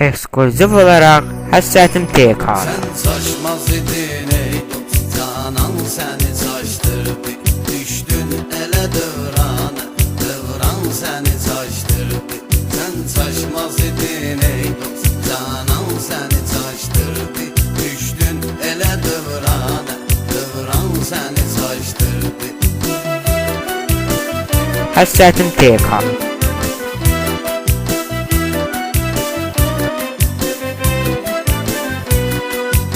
ekskluziv olarak Həsrətim TK. Sen saçmaz idin ey dost, canan seni saçtırdı. Düştün ele dövrana, dövran seni saçtırdı. Sen saçmaz idin ey dost, canan seni saçtırdı. Düştün ele dövrana, dövran seni saçtırdı. Həsrətim TK.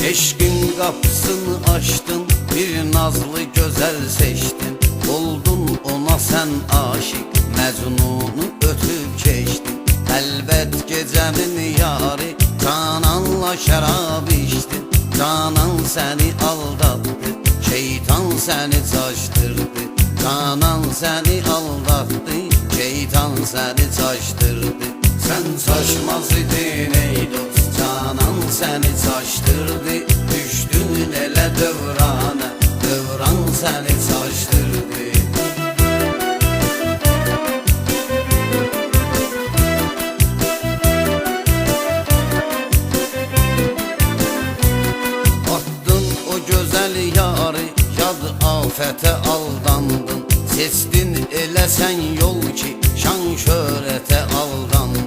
Eşkin kapısını açtın, bir nazlı güzel seçtin. Oldun ona sen aşık, Mecnun'u ötüp geçtin. Elbet gecenin yarı, cananla şarap içtin. Canan seni aldattı, şeytan seni saçtırdı. Canan seni aldattı, şeytan seni saçtırdı. Sen saçmaz idin ey dost, canan seni saçtırdı. Düştün ele dövrana, dövran seni saçtırdı. Attın o güzel yarı, yad afete aldandın. Seçtin ele sen yol ki, şan şöhrete aldandın.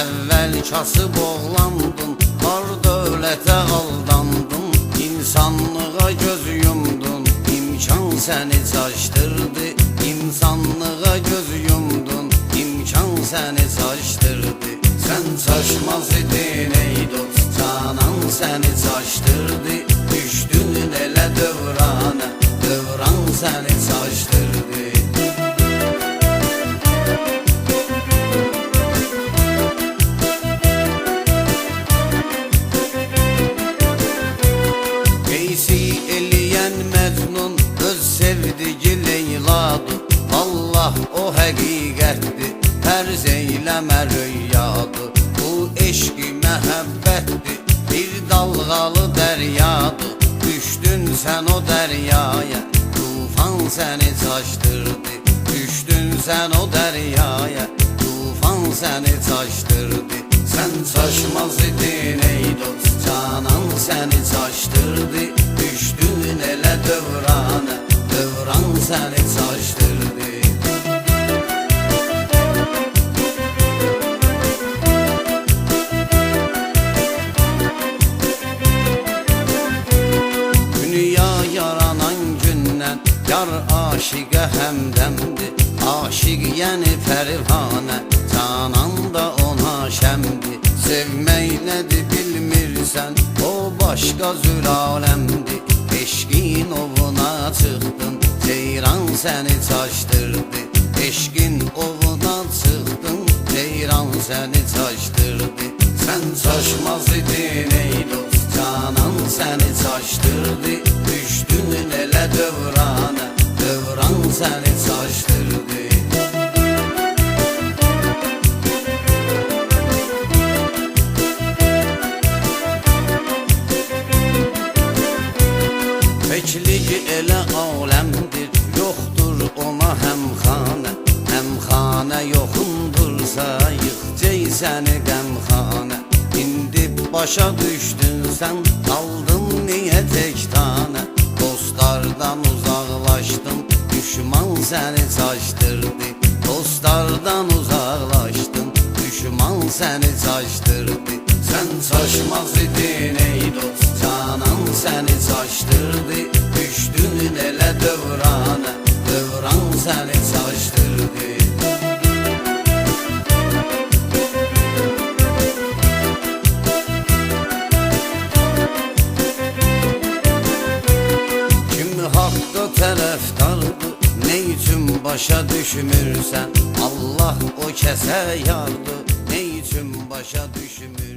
Evvel kasıp oğlandın, var dövlete aldandın. İnsanlığa göz yumdun, imkan seni saçtırdı. İnsanlığa göz yumdun, imkan seni saçtırdı. Sen saçmaz idin ey dost, canan seni saçtırdı. Düştün ele dövrana, dövran seni saçtırdı. Geysi eleyen Mecnun öz sevdiği Leyla'dı. Allah o hakikatdi, terz eyleme rüyadı. Bu eşki mehabbetdi, bir dalgalı deryadı. Düştün sen o deryaya, tufan seni saçtırdı. Düştün sen o deryaya, tufan seni saçtırdı. Sen saçmaz idin ey dost, canan seni saçtırdı. Düştün ele dövrana, dövran seni saçtırdı. Dünya yaranan gündən yar aşıqə həmdəmdi. Aşık yani Ferhane, canan da ona şəmdi. Sevmək nədir bilmirsən, o başqa zülaləmdi. Eşqin ovuna çıxdın, ceyran səni saçtırdı. Eşqin ovuna çıxdın, ceyran səni saçtırdı. Sen saçmaz idin ey dost, canan səni saçtırdı. Düşdün elə dövrana, dövran səni saçtırdı. Peklik elə aləmdir, yoxdur ona həmxanə. Həmxanə yoxundursa, yıxcey səni qəmxanə. İndi başa düşdün sən, qaldın niyə tek tanə. Dostlardan uzaqlaşdın, düşman səni saçtırdı. Dostlardan uzaqlaşdın, düşman səni saçtırdı. Sen saçmaz idin ey dost, canan səni saçtırdı. Düşdün elə dövrana, dövran səni saçtırdı. Kim haqqa tərəfdardı, ne üçün başa düşmürsən? Allah o kəsə yardı, ne üçün başa düşmür?